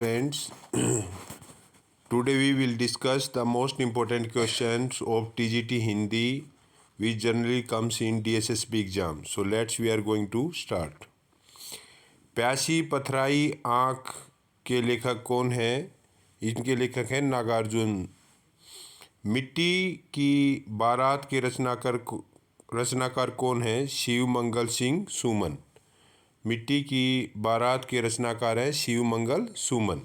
Friends, today we will discuss the most important questions of TGT Hindi, which generally comes in DSSB exam. So we are going to start. प्यासी पथराई आँख के लेखक कौन है? इनके लेखक हैं नागार्जुन। मिट्टी की बारात के रचनाकार कौन है? शिव मंगल सिंह सुमन। मिट्टी की बारात के रचनाकार हैं शिव मंगल सुमन।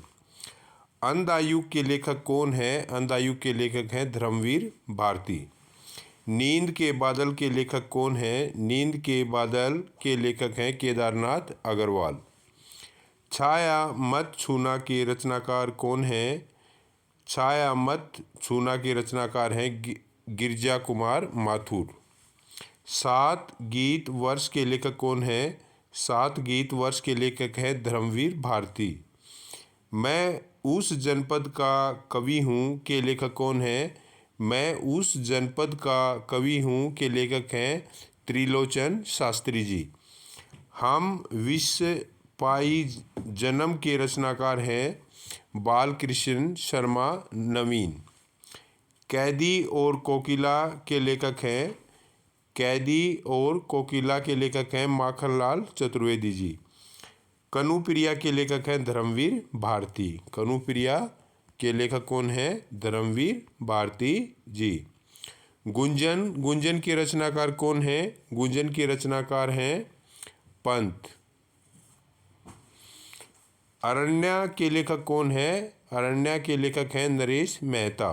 अंधायुग के लेखक कौन है? अंधायुग के लेखक हैं धर्मवीर भारती। नींद के बादल के लेखक कौन है? नींद के बादल के लेखक हैं केदारनाथ अग्रवाल। छाया मत छूना के रचनाकार कौन है? छाया मत छूना के रचनाकार हैं गिरजा कुमार माथुर। सात गीत वर्ष के लेखक कौन है? सात गीत वर्ष के लेखक हैं धर्मवीर भारती। मैं उस जनपद का कवि हूँ के लेखक कौन है? मैं उस जनपद का कवि हूँ के लेखक हैं त्रिलोचन शास्त्री जी। हम विश्व पाई जन्म के रचनाकार हैं बालकृष्ण शर्मा नवीन। कैदी और कोकिला के लेखक हैं कैदी और कोकिला के लेखक हैं माखनलाल चतुर्वेदी जी। कनुप्रिया के लेखक हैं धर्मवीर भारती। कनुप्रिया के लेखक कौन है? धर्मवीर भारती जी। गुंजन गुंजन के रचनाकार कौन है? गुंजन के रचनाकार हैं पंत। अरण्या के लेखक कौन है? अरण्या के लेखक हैं नरेश मेहता।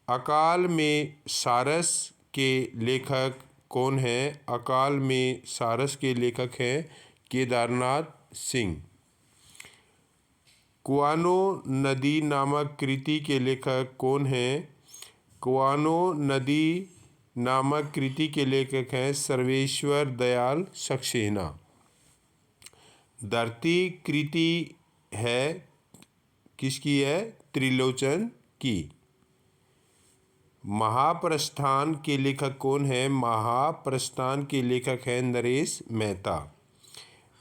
अकाल में सारस के लेखक कौन है? अकाल में सारस के लेखक हैं केदारनाथ सिंह। कुआनो नदी नामक कृति के लेखक कौन है? कुआनो नदी नामक कृति के लेखक हैं सर्वेश्वर दयाल सक्सेना। धरती कृति है किसकी है? त्रिलोचन की। महाप्रस्थान के लेखक कौन है? महाप्रस्थान के लेखक हैं नरेश मेहता।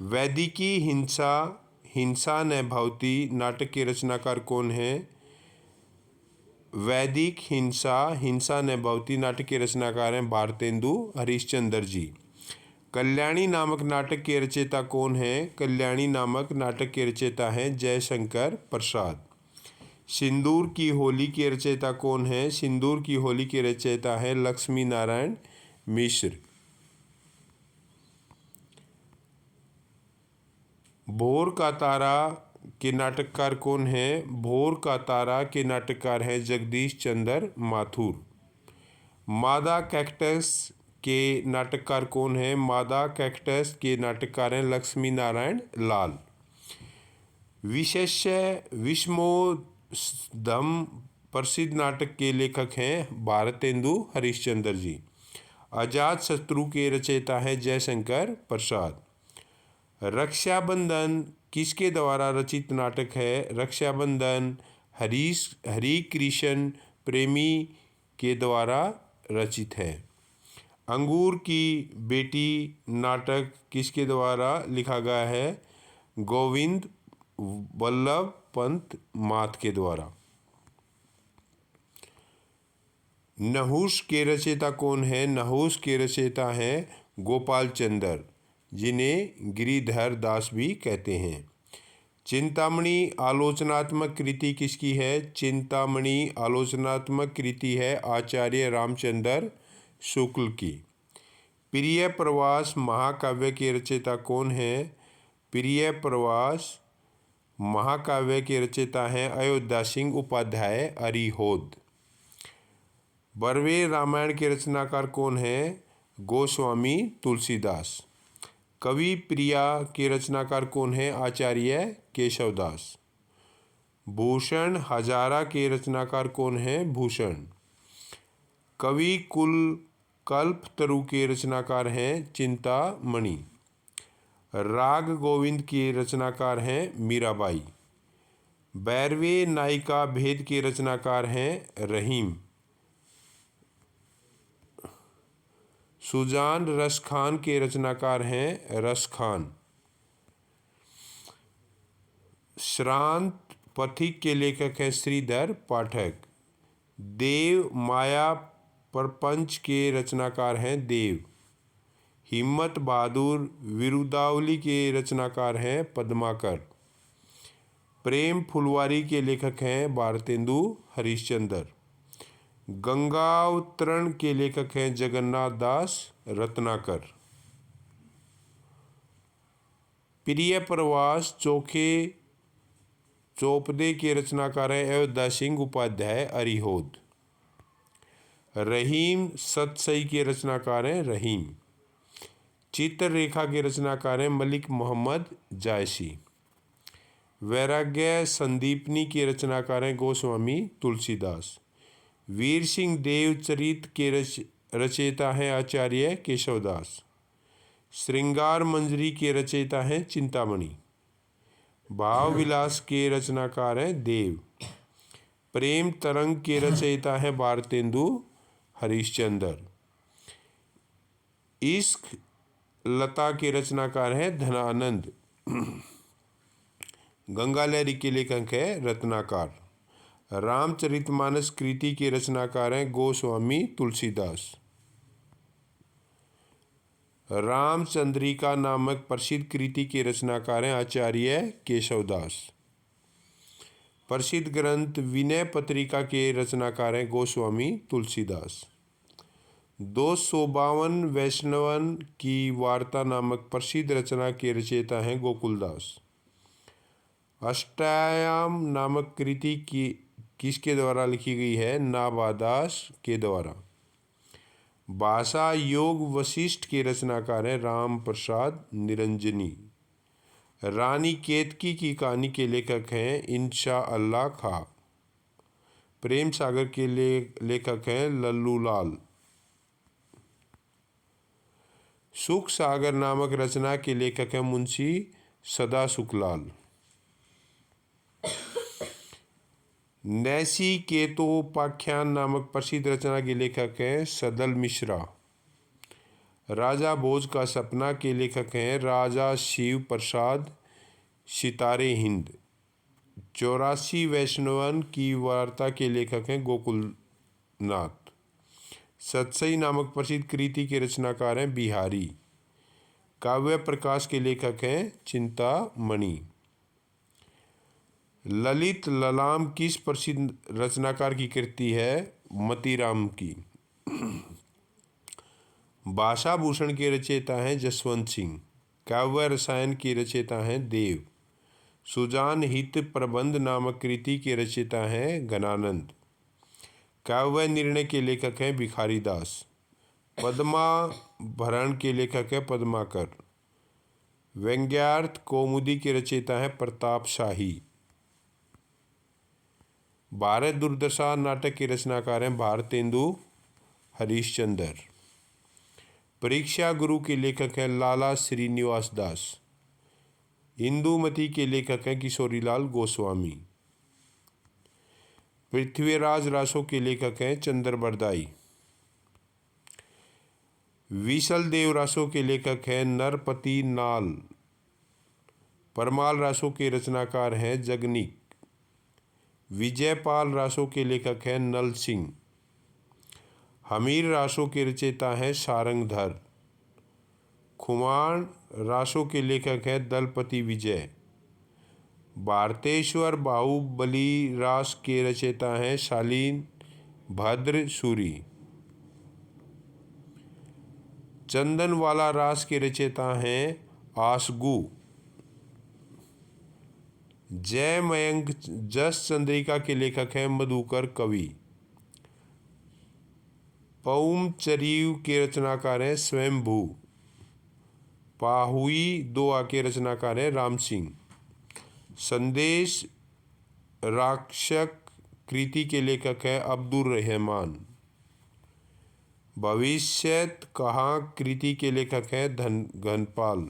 वैदिकी हिंसा हिंसा न भवती नाटक के रचनाकार कौन है? वैदिक हिंसा हिंसा न भवती नाटक के रचनाकार हैं भारतेंदु हरिश्चंद्र जी। कल्याणी नामक नाटक के रचयिता कौन है? कल्याणी नामक नाटक के रचयिता हैं जयशंकर प्रसाद। सिंदूर की होली के रचयिता कौन है? सिंदूर की होली के रचयिता हैं लक्ष्मी नारायण मिश्र। भोर का तारा के नाटककार कौन है? भोर का तारा के नाटककार हैं जगदीश चंद्र माथुर। मादा कैक्टस के नाटककार कौन है? मादा कैक्टस के नाटककार हैं लक्ष्मी नारायण लाल। विशेष्य विस्मोधम प्रसिद्ध नाटक के लेखक हैं भारतेंदु हरिश्चंद्र जी। अजात शत्रु के रचयिता हैं जयशंकर प्रसाद। रक्षाबंधन किसके द्वारा रचित नाटक है? रक्षाबंधन हरि कृष्ण प्रेमी के द्वारा रचित है। अंगूर की बेटी नाटक किसके द्वारा लिखा गया है? गोविंद वल्लभ पंत मात के द्वारा। नहुष के रचयिता कौन है? नहुष के रचयिता हैं गोपाल चंद्र, जिन्हें गिरिधर दास भी कहते हैं। चिंतामणि आलोचनात्मक कृति किसकी है? चिंतामणि आलोचनात्मक कृति है आचार्य रामचंद्र शुक्ल की। प्रिय प्रवास महाकाव्य के रचयिता कौन है? प्रिय प्रवास महाकाव्य के रचयिता हैं अयोध्या सिंह उपाध्याय अरिहोद। बरवे रामायण के रचनाकार कौन है? गोस्वामी तुलसीदास। कवि प्रिया के रचनाकार कौन है? आचार्य केशवदास। भूषण हजारा के रचनाकार कौन है? भूषण। कवि कुल कल्पतरु के रचनाकार हैं चिंतामणि। राग गोविंद के रचनाकार हैं मीराबाई। बैरवे नायिका भेद के रचनाकार हैं रहीम। सुजान रसखान के रचनाकार हैं रसखान। श्रांत पथिक के लेखक हैं श्रीधर पाठक। देव माया प्रपंच के रचनाकार हैं देव। हिम्मत बहादुर विरुदावली के रचनाकार हैं पद्माकर। प्रेम फुलवारी के लेखक हैं भारतेंदु हरिश्चंद्र। गंगावतरण के लेखक हैं जगन्नाथ दास रत्नाकर। प्रिय प्रवास चोपदे के रचनाकार हैं अयोध्या सिंह उपाध्याय अरिहोद। रहीम सतसई के रचनाकार हैं रहीम। चित्ररेखा के रचनाकार हैं मलिक मोहम्मद जायसी। वैराग्य संदीपनी के रचनाकार हैं गोस्वामी तुलसीदास। वीर सिंह देव चरित के रचयिता हैं आचार्य केशवदास। श्रृंगार मंजरी के रचयिता हैं चिंतामणि। भाव विलास के रचनाकार हैं देव। प्रेम तरंग के रचयिता हैं भारतेंदु हरिश्चंद्र। इश्क लता के रचनाकार हैं धनानंद। गंगा लहरी के लेखक हैं रत्नाकर। रामचरितमानस कृति के रचनाकार हैं गोस्वामी तुलसीदास। रामचंद्रिका नामक प्रसिद्ध कृति के रचनाकार हैं आचार्य केशवदास। प्रसिद्ध ग्रंथ विनय पत्रिका के रचनाकार हैं गोस्वामी तुलसीदास। 252 वैष्णवन की वार्ता नामक प्रसिद्ध रचना के रचयिता हैं गोकुलदास। अष्टायाम नामक कृति की किसके द्वारा लिखी गई है? नाभादास के द्वारा। भाषा योग वशिष्ठ के रचनाकार हैं राम प्रसाद निरंजनी। रानी केतकी की कहानी के लेखक हैं इंशा अल्लाह खां। प्रेम सागर के लेखक हैं लल्लू लाल। सुख सागर नामक रचना के लेखक हैं मुंशी सदा सुखलाल। नैसी केतोपाख्यान नामक प्रसिद्ध रचना के लेखक हैं सदल मिश्रा। राजा भोज का सपना के लेखक हैं राजा शिव प्रसाद सितारे हिंद। 84 वैष्णवन की वार्ता के लेखक हैं गोकुलनाथ। सतसई नामक प्रसिद्ध कृति के रचनाकार हैं बिहारी। काव्य प्रकाश के लेखक हैं चिंतामणि। ललित ललाम किस प्रसिद्ध रचनाकार की कृति है? मतीराम की। भाषा भूषण के रचयिता हैं जसवंत सिंह। काव्य रसायन की रचयिता हैं देव। सुजान हित प्रबंध नामक कृति के रचयिता हैं घनानंद। काव्य निर्णय के लेखक हैं भिखारी दास। पद्माभरण के लेखक हैं पद्माकर। व्यंग्यार्थ कौमुदी के रचयिता हैं प्रताप शाही। भारत दुर्दशा नाटक के रचनाकार हैं भारतेंदु हरिश्चंद्र। परीक्षा गुरु के लेखक हैं लाला श्रीनिवास दास। इंदुमती के लेखक हैं किशोरीलाल गोस्वामी। पृथ्वीराज रासो के लेखक हैं चंद्र बरदाई। विशल देव रासो के लेखक हैं नरपति नाल। परमाल रासो के रचनाकार हैं जगनीक। विजयपाल रासो के लेखक हैं नल सिंह। हमीर रासो के रचयिता हैं सारंगधर। खुमान रासो के लेखक हैं दलपति विजय। भारतेश्वर बाहुबली रास के रचयिता हैं शालीन भद्र सूरी। चंदनवाला रास के रचयिता हैं आसगू। जय मयंक जस चंद्रिका के लेखक हैं मधुकर कवि। पौमचरीव के रचनाकार हैं स्वयंभू। पाहुई दोआ के रचनाकार हैं राम सिंह। संदेश राक्षक कृति के लेखक हैं अब्दुल रहमान। भविष्यत कहाँ कृति के लेखक हैं घनपाल।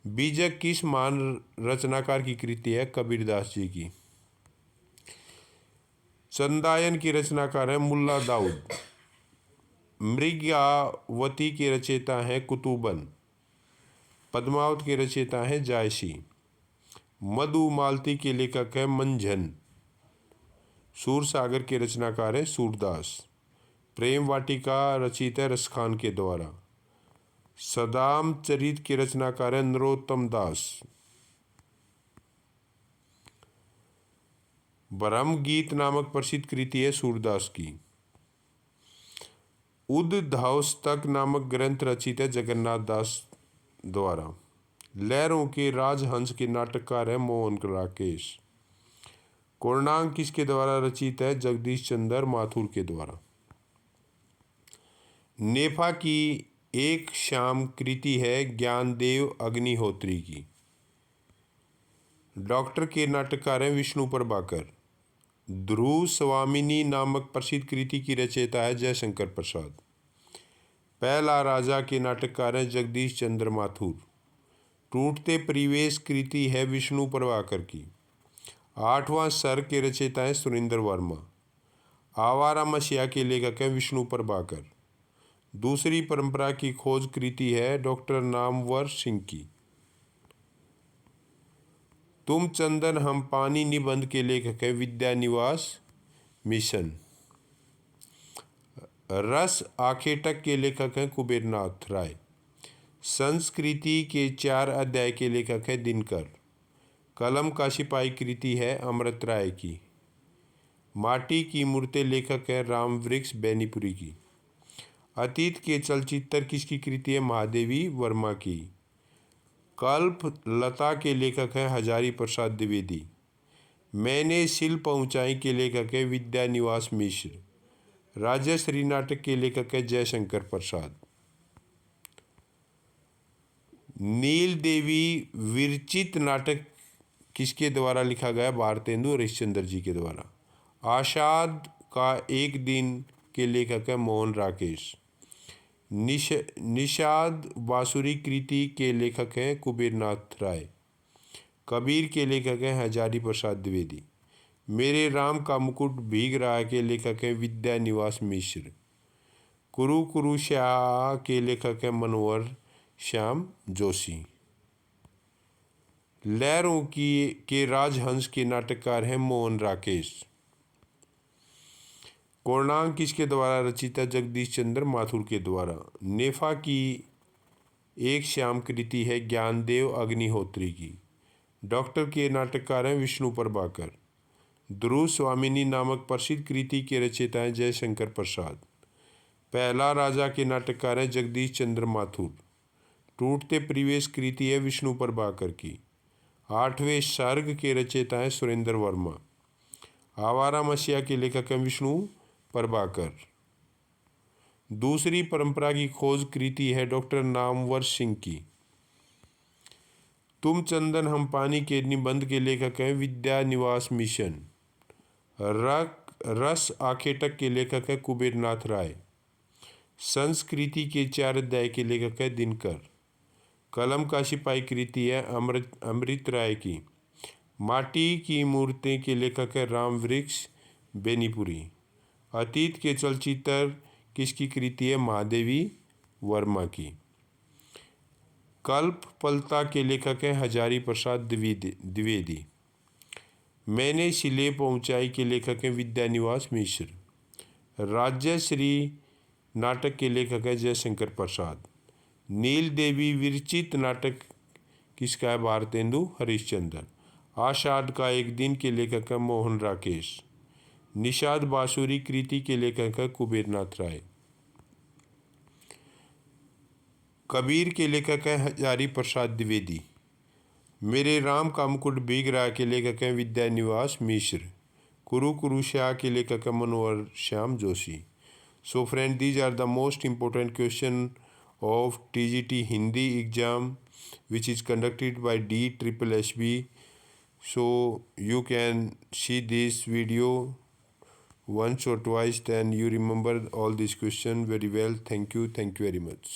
बीजक किस महान रचनाकार की कृति है? कबीरदास जी की। चंदायन की रचनाकार है मुल्ला दाऊद। मृगावती के रचयिता हैं कुतुबन। पद्मावत के रचयिता हैं जायसी। मधुमालती के लेखक है मंझन। सूरसागर के रचनाकार है सूरदास। प्रेम वाटिका रचित है रसखान के द्वारा। सदाम चरित के रचनाकार है नरोत्तम दास। ब्रह्म गीत नामक प्रसिद्ध कृति है सूरदास की। उद्धवस्तक नामक ग्रंथ रचित है जगन्नाथ दास द्वारा। लहरों के राजहंस के नाटककार है मोहन राकेश। कोणार्क किसके द्वारा रचित है? जगदीश चंद्र माथुर के द्वारा। नेफा की एक शाम कृति है ज्ञानदेव अग्निहोत्री की। डॉक्टर के नाटककार हैं विष्णु प्रभाकर। ध्रुव स्वामिनी नामक प्रसिद्ध कृति की रचयिता है जयशंकर प्रसाद। पहला राजा के नाटककार हैं जगदीश चंद्र माथुर। टूटते परिवेश कृति है विष्णु प्रभाकर की। आठवां सर के रचयिता हैं सुरेंद्र वर्मा। आवारा मसीहा के लेखक हैं विष्णु प्रभाकर। दूसरी परंपरा की खोज कृति है डॉक्टर नामवर सिंह की। तुम चंदन हम पानी निबंध के लेखक है विद्यानिवास मिशन। रस आखेटक के लेखक हैं कुबेरनाथ राय। संस्कृति के 4 अध्याय के लेखक है दिनकर। कलम का सिपाही कृति है अमृत राय की। माटी की मूर्तें लेखक है राम वृक्ष बेनीपुरी की। अतीत के चलचित्र किसकी कृति है? महादेवी वर्मा की। कल्प लता के लेखक हैं हजारी प्रसाद द्विवेदी। मैंने शिल्प ऊंचाई के लेखक है विद्यानिवास मिश्र। राजश्री नाटक के लेखक है जयशंकर प्रसाद। नील देवी विरचित नाटक किसके द्वारा लिखा गया? भारतेंदु हरिश्चंद्र जी के द्वारा। आषाढ़ का एक दिन के लेखक है मोहन राकेश। निषाद बांसुरी कृति के लेखक हैं कुबेरनाथ राय। कबीर के लेखक हैं हजारी प्रसाद द्विवेदी। मेरे राम का मुकुट भीग रहा के लेखक हैं विद्यानिवास मिश्र। कुरु कुरु श्याह के लेखक हैं मनोहर श्याम जोशी। लहरों की के राजहंस के नाटककार हैं मोहन राकेश। कोणार्क किसके द्वारा रचित है? जगदीश चंद्र माथुर के द्वारा। नेफा की एक श्याम कृति है ज्ञानदेव अग्निहोत्री की। डॉक्टर के नाटककार हैं विष्णु प्रभाकर। ध्रुव स्वामिनी नामक प्रसिद्ध कृति के रचयिता हैं जयशंकर प्रसाद। पहला राजा के नाटककार हैं जगदीश चंद्र माथुर। टूटते परिवेश कृति है विष्णु प्रभाकर की। 8वें सर्ग के रचयिता हैं सुरेंद्र वर्मा। आवारा मसीहा के लेखक हैं विष्णु प्रभाकर। दूसरी परंपरा की खोज कृति है डॉक्टर नामवर सिंह की। तुम चंदन हम पानी के निबंध के लेखक हैं विद्यानिवास मिशन। रस आखेटक के लेखक है कुबेरनाथ राय। संस्कृति के 4 अध्याय के लेखक है दिनकर। कलम का सिपाही कृति है अमृत राय की। माटी की मूर्तें के लेखक है राम वृक्ष बेनीपुरी। अतीत के चलचित्र किसकी कृति है? महादेवी वर्मा की। कल्प पलता के लेखक हैं हजारी प्रसाद द्विवेदी। मैंने शिलेप ऊंचाई के लेखक हैं विद्यानिवास मिश्र। राजश्री नाटक के लेखक है जयशंकर प्रसाद। नील देवी विरचित नाटक किसका है? भारतेंदु हरिश्चंद्र। आषाढ़ का एक दिन के लेखक है मोहन राकेश। निषाद बांसुरी कृति के लेखक है कुबेरनाथ राय। कबीर के लेखक हैं हजारी प्रसाद द्विवेदी। मेरे राम का मुकुट भीग रहा के लेखक हैं विद्यानिवास मिश्र। कुरु कुरु श्याह के लेखक हैं Manohar Shyam Joshi. So friend, these are the most important question of TGT Hindi exam which is conducted by DSSB. So you can see this video once or twice, then you remember all these questions very well. Thank you very much.